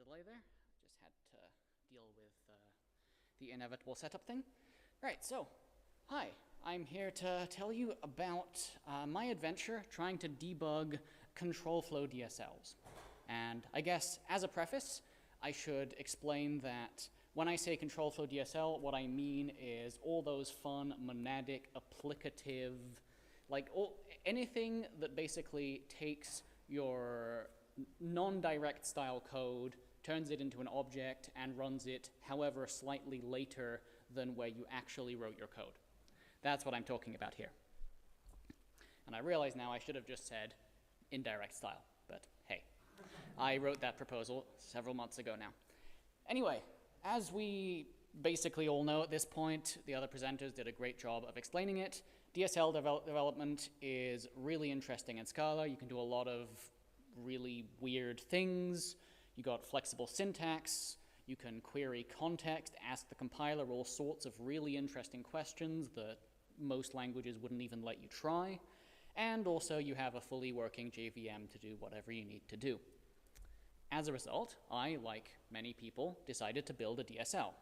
delay there. Just had to deal with the inevitable setup thing. All right, so hi, I'm here to tell you about my adventure trying to debug control flow DSLs. And I guess as a preface, I should explain that when I say control flow DSL, what I mean is all those fun, monadic, applicative, like anything that basically takes your non-direct style code, turns it into an object, and runs it however slightly later than where you actually wrote your code. That's what I'm talking about here. And I realize now I should have just said indirect style, but hey, I wrote that proposal several months ago now. Anyway, as we basically all know at this point, the other presenters did a great job of explaining it. DSL development is really interesting in Scala. You can do a lot of really weird things. You got flexible syntax. You can query context, ask the compiler all sorts of really interesting questions that most languages wouldn't even let you try. And also you have a fully working JVM to do whatever you need to do. As a result, I, like many people, decided to build a DSL.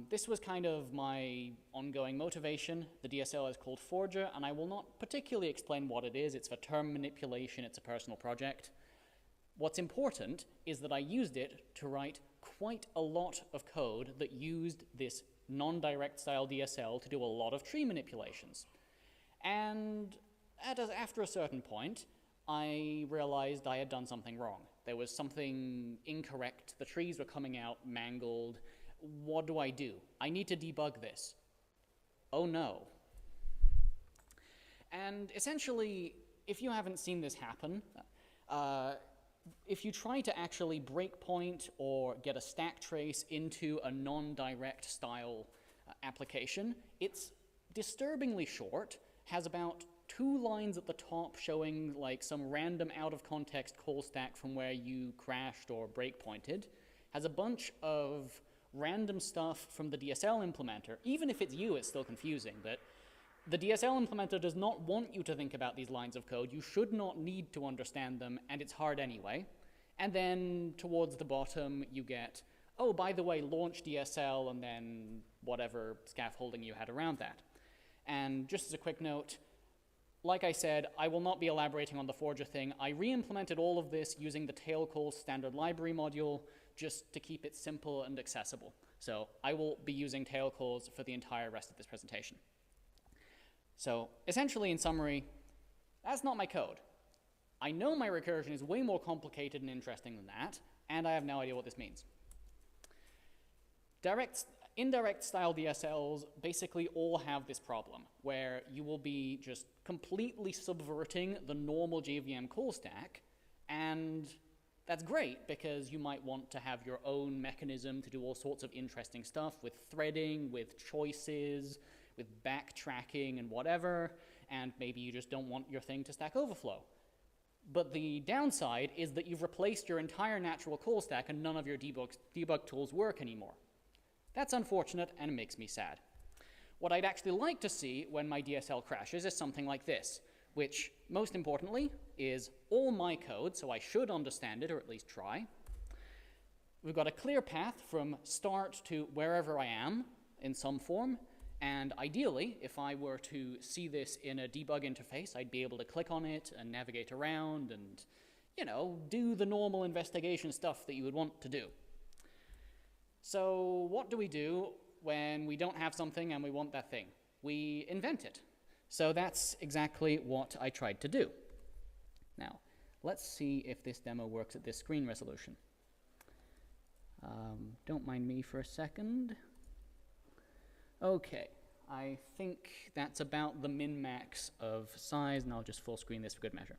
This was kind of my ongoing motivation. The DSL is called Forger, and I will not particularly explain what it is. It's for term manipulation. It's a personal project. What's important is that I used it to write quite a lot of code that used this non-direct style DSL to do a lot of tree manipulations. And after a certain point, I realized I had done something wrong. There was something incorrect. The trees were coming out mangled. What do? I need to debug this. Oh no. And essentially, if you haven't seen this happen, if you try to actually breakpoint or get a stack trace into a non-direct style application, it's disturbingly short, has about 2 lines at the top showing like some random out-of-context call stack from where you crashed or breakpointed, has a bunch of random stuff from the DSL implementer. Even if it's you, it's still confusing, but the DSL implementer does not want you to think about these lines of code. You should not need to understand them, and it's hard anyway. And then towards the bottom, you get, oh, by the way, launch DSL, and then whatever scaffolding you had around that. And just as a quick note, like I said, I will not be elaborating on the Forger thing. I re-implemented all of this using the tail calls standard library module just to keep it simple and accessible. So I will be using tail calls for the entire rest of this presentation. So essentially, in summary, that's not my code. I know my recursion is way more complicated and interesting than that, and I have no idea what this means. Indirect style DSLs basically all have this problem, where you will be just completely subverting the normal JVM call stack, and that's great because you might want to have your own mechanism to do all sorts of interesting stuff with threading, with choices, with backtracking and whatever, and maybe you just don't want your thing to Stack Overflow. But the downside is that you've replaced your entire natural call stack and none of your debug tools work anymore. That's unfortunate and it makes me sad. What I'd actually like to see when my DSL crashes is something like this, which, most importantly, is all my code, so I should understand it, or at least try. We've got a clear path from start to wherever I am in some form, and ideally, if I were to see this in a debug interface, I'd be able to click on it and navigate around and, you know, do the normal investigation stuff that you would want to do. So what do we do when we don't have something and we want that thing? We invent it. So that's exactly what I tried to do. Now, let's see if this demo works at this screen resolution. Don't mind me for a second. Okay, I think that's about the min-max of size, and I'll just full screen this for good measure.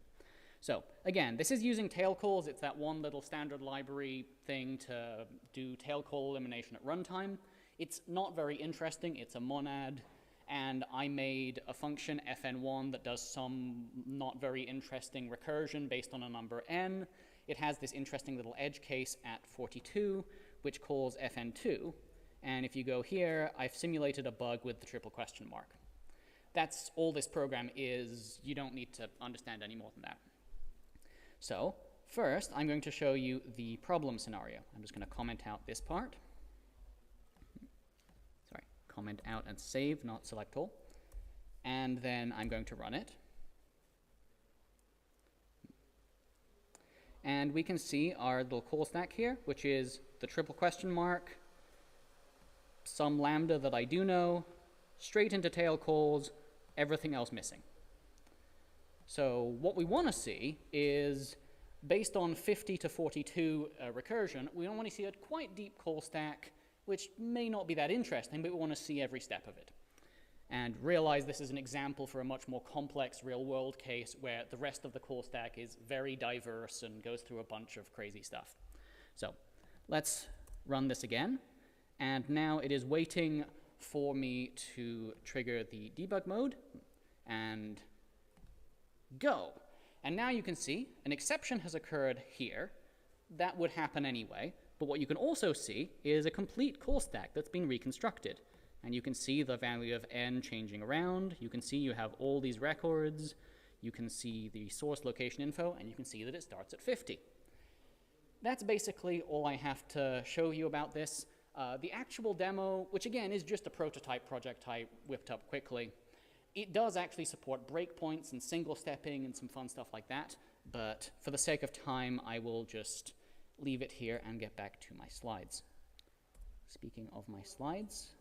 So again, this is using tail calls. It's that one little standard library thing to do tail call elimination at runtime. It's not very interesting. It's a monad. And I made a function, fn1, that does some not very interesting recursion based on a number n. It has this interesting little edge case at 42, which calls fn2. And if you go here, I've simulated a bug with the triple question mark. That's all this program is. You don't need to understand any more than that. So first, I'm going to show you the problem scenario. I'm just going to comment out this part. Sorry, comment out and save, not select all. And then I'm going to run it. And we can see our little call stack here, which is the triple question mark, some lambda that I do know, straight into tail calls, everything else missing. So what we want to see is, based on 50 to 42 recursion, we don't want to see a quite deep call stack, which may not be that interesting, but we want to see every step of it. And realize this is an example for a much more complex real-world case where the rest of the call stack is very diverse and goes through a bunch of crazy stuff. So let's run this again. And now it is waiting for me to trigger the debug mode and go. And now you can see an exception has occurred here. That would happen anyway. But what you can also see is a complete call stack that's been reconstructed. And you can see the value of n changing around. You can see you have all these records. You can see the source location info, and you can see that it starts at 50. That's basically all I have to show you about this. The actual demo, which again is just a prototype project I whipped up quickly, it does actually support breakpoints and single stepping and some fun stuff like that. But for the sake of time, I will just leave it here and get back to my slides. Speaking of my slides.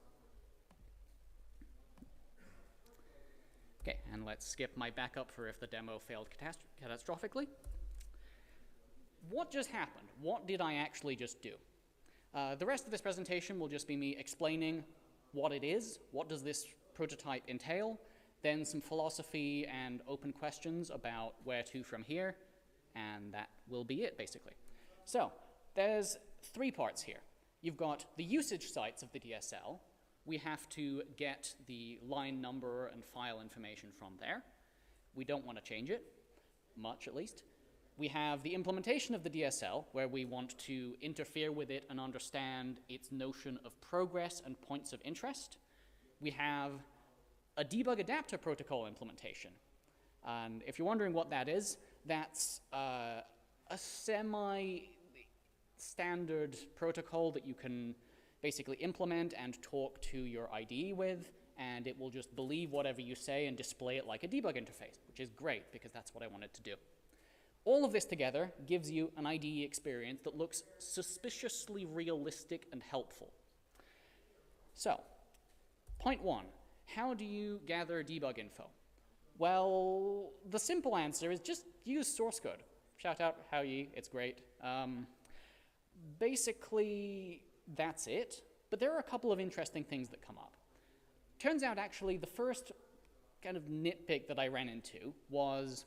Okay, and let's skip my backup for if the demo failed catastrophically. What just happened? What did I actually just do? The rest of this presentation will just be me explaining what it is, what does this prototype entail, then some philosophy and open questions about where to from here, and that will be it, basically. So, there's 3 parts here. You've got the usage sites of the DSL. We have to get the line number and file information from there. We don't want to change it, much at least. We have the implementation of the DSL, where we want to interfere with it and understand its notion of progress and points of interest. We have a debug adapter protocol implementation. And if you're wondering what that is, that's a semi-standard protocol that you can basically implement and talk to your IDE with, and it will just believe whatever you say and display it like a debug interface, which is great because that's what I wanted to do. All of this together gives you an IDE experience that looks suspiciously realistic and helpful. So, point 1, how do you gather debug info? Well, the simple answer is just use source code. Shout out Haoyi, it's great. Basically, that's it, but there are a couple of interesting things that come up. Turns out, actually, the first kind of nitpick that I ran into was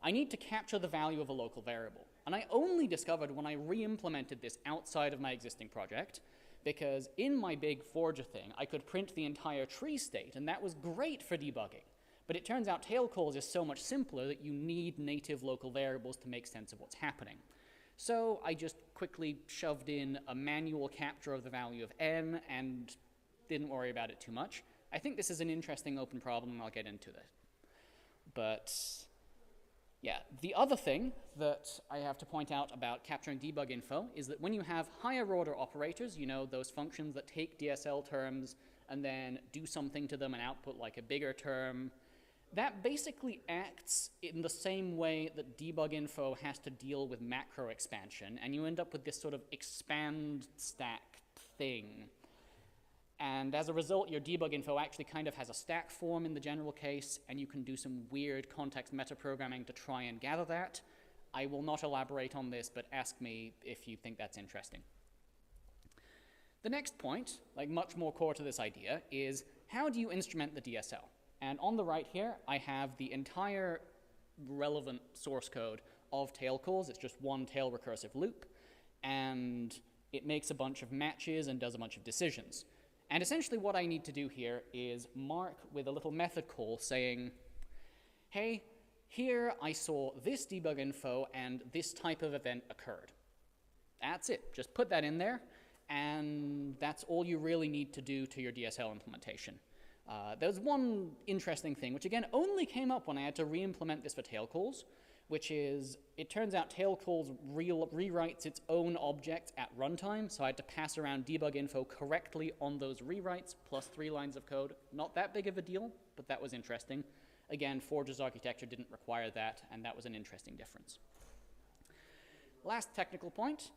I need to capture the value of a local variable. And I only discovered when I re-implemented this outside of my existing project, because in my big Forger thing, I could print the entire tree state, and that was great for debugging. But it turns out tail calls is so much simpler that you need native local variables to make sense of what's happening. So I just quickly shoved in a manual capture of the value of n and didn't worry about it too much. I think this is an interesting open problem, and I'll get into that. But yeah, the other thing that I have to point out about capturing debug info is that when you have higher order operators, you know, those functions that take DSL terms and then do something to them and output like a bigger term, that basically acts in the same way that debug info has to deal with macro expansion, and you end up with this sort of expand stack thing. And as a result, your debug info actually kind of has a stack form in the general case, and you can do some weird context metaprogramming to try and gather that. I will not elaborate on this, but ask me if you think that's interesting. The next point, like much more core to this idea, is how do you instrument the DSL? And on the right here, I have the entire relevant source code of tail calls. It's just one tail recursive loop, and it makes a bunch of matches and does a bunch of decisions. And essentially what I need to do here is mark with a little method call saying, hey, here I saw this debug info and this type of event occurred. That's it. Just put that in there, and that's all you really need to do to your DSL implementation. There's one interesting thing, which again only came up when I had to re-implement this for tail calls, which is, it turns out tailcalls rewrites its own object at runtime, so I had to pass around debug info correctly on those rewrites, plus 3 lines of code. Not that big of a deal, but that was interesting. Again, Forge's architecture didn't require that, and that was an interesting difference. Last technical point.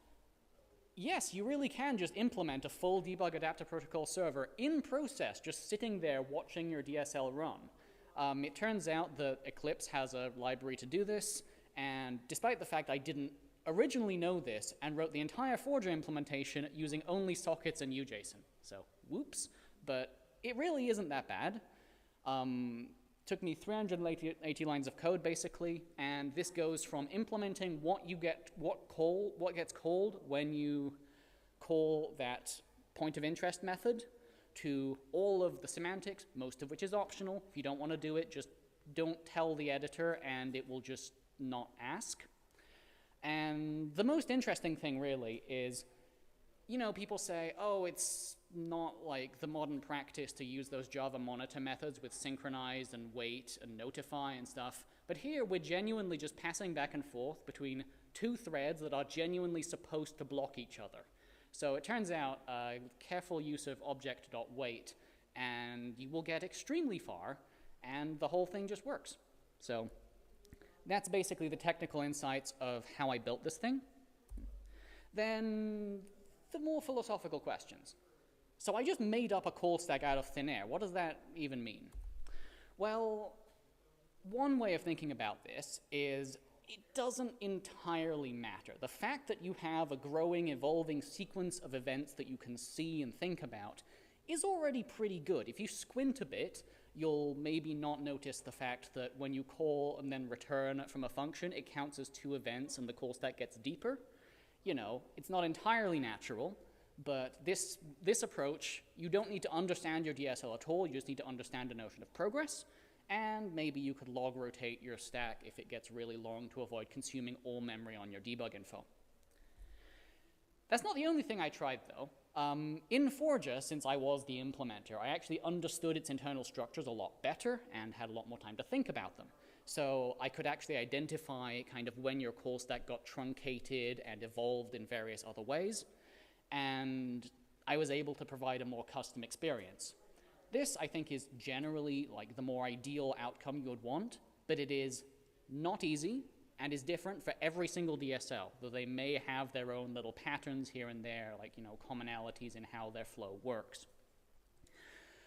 Yes, you really can just implement a full debug adapter protocol server in process, just sitting there watching your DSL run. It turns out that Eclipse has a library to do this, and despite the fact I didn't originally know this and wrote the entire Forge implementation using only sockets and UJSON. So, whoops, but it really isn't that bad. Took me 380 lines of code basically, and this goes from implementing what gets called when you call that point of interest method, to all of the semantics, most of which is optional. If you don't want to do it, just don't tell the editor and it will just not ask. And the most interesting thing really is, you know, people say, oh, it's not like the modern practice to use those Java monitor methods with synchronize and wait and notify and stuff. But here we're genuinely just passing back and forth between 2 threads that are genuinely supposed to block each other. So it turns out careful use of object.wait and you will get extremely far and the whole thing just works. So that's basically the technical insights of how I built this thing. Then the more philosophical questions. So I just made up a call stack out of thin air. What does that even mean? Well, one way of thinking about this is it doesn't entirely matter. The fact that you have a growing, evolving sequence of events that you can see and think about is already pretty good. If you squint a bit, you'll maybe not notice the fact that when you call and then return from a function, it counts as 2 events and the call stack gets deeper. You know, it's not entirely natural, but this approach, you don't need to understand your DSL at all, you just need to understand the notion of progress, and maybe you could log rotate your stack if it gets really long to avoid consuming all memory on your debug info. That's not the only thing I tried though. In Forge, since I was the implementer, I actually understood its internal structures a lot better and had a lot more time to think about them. So I could actually identify kind of when your call stack got truncated and evolved in various other ways, and I was able to provide a more custom experience. This, I think, is generally like the more ideal outcome you would want, but it is not easy and is different for every single DSL, though they may have their own little patterns here and there, like, you know, commonalities in how their flow works.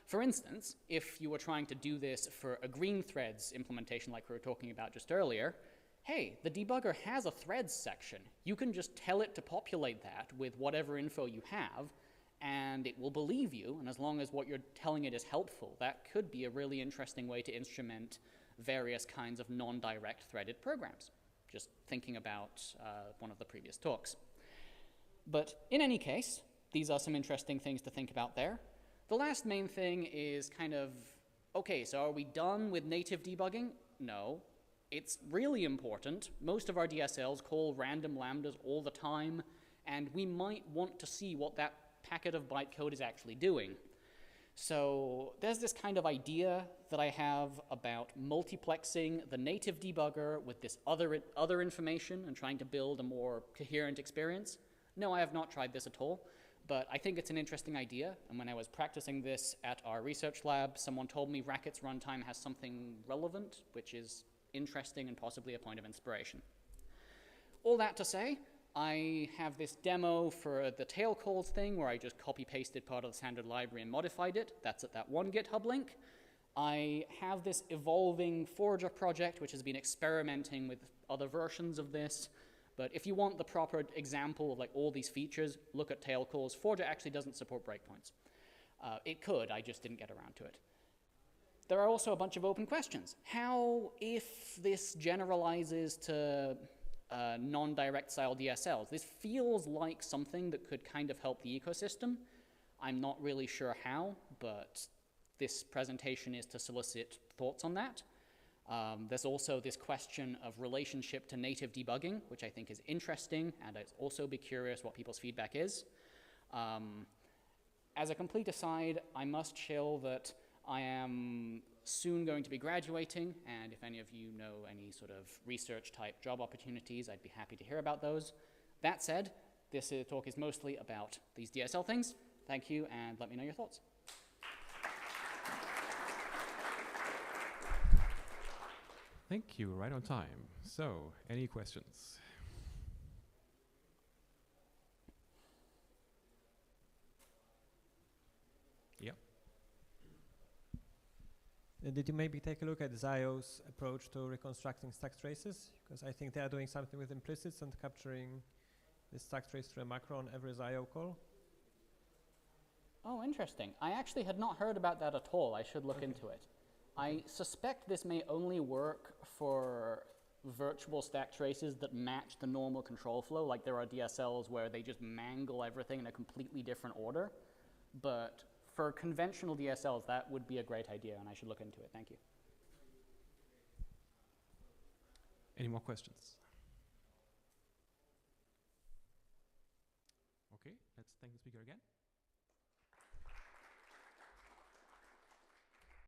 For instance, if you were trying to do this for a green threads implementation like we were talking about just earlier, hey, the debugger has a threads section. You can just tell it to populate that with whatever info you have, and it will believe you, and as long as what you're telling it is helpful, that could be a really interesting way to instrument various kinds of non-direct threaded programs. Just thinking about one of the previous talks. But in any case, these are some interesting things to think about there. The last main thing is kind of, okay, so are we done with native debugging? No. It's really important. Most of our DSLs call random lambdas all the time, and we might want to see what that packet of bytecode is actually doing. So there's this kind of idea that I have about multiplexing the native debugger with this other information and trying to build a more coherent experience. No, I have not tried this at all, but I think it's an interesting idea. And when I was practicing this at our research lab, someone told me Hackett's runtime has something relevant, which is interesting and possibly a point of inspiration. All that to say, I have this demo for the tail calls thing where I just copy-pasted part of the standard library and modified it. That's at that one GitHub link. I have this evolving Forger project which has been experimenting with other versions of this. But if you want the proper example of like all these features, look at tail calls. Forger actually doesn't support breakpoints. It could, I just didn't get around to it. There are also a bunch of open questions. How if this generalizes to non-direct style DSLs? This feels like something that could kind of help the ecosystem. I'm not really sure how, but this presentation is to solicit thoughts on that. There's also this question of relationship to native debugging, which I think is interesting, and I'd also be curious what people's feedback is. As a complete aside, I must chill that I am soon going to be graduating, and if any of you know any sort of research type job opportunities, I'd be happy to hear about those. That said, this talk is mostly about these DSL things. Thank you, and let me know your thoughts. Thank you, right on time. So, any questions? Yeah. Did you maybe take a look at Zio's approach to reconstructing stack traces? Because I think they are doing something with implicits and capturing the stack trace through a macro on every Zio call. Oh, interesting. I actually had not heard about that at all. I should look into it. I suspect this may only work for virtual stack traces that match the normal control flow, like there are DSLs where they just mangle everything in a completely different order. But for conventional DSLs, that would be a great idea, and I should look into it. Thank you. Any more questions? Okay, let's thank the speaker again.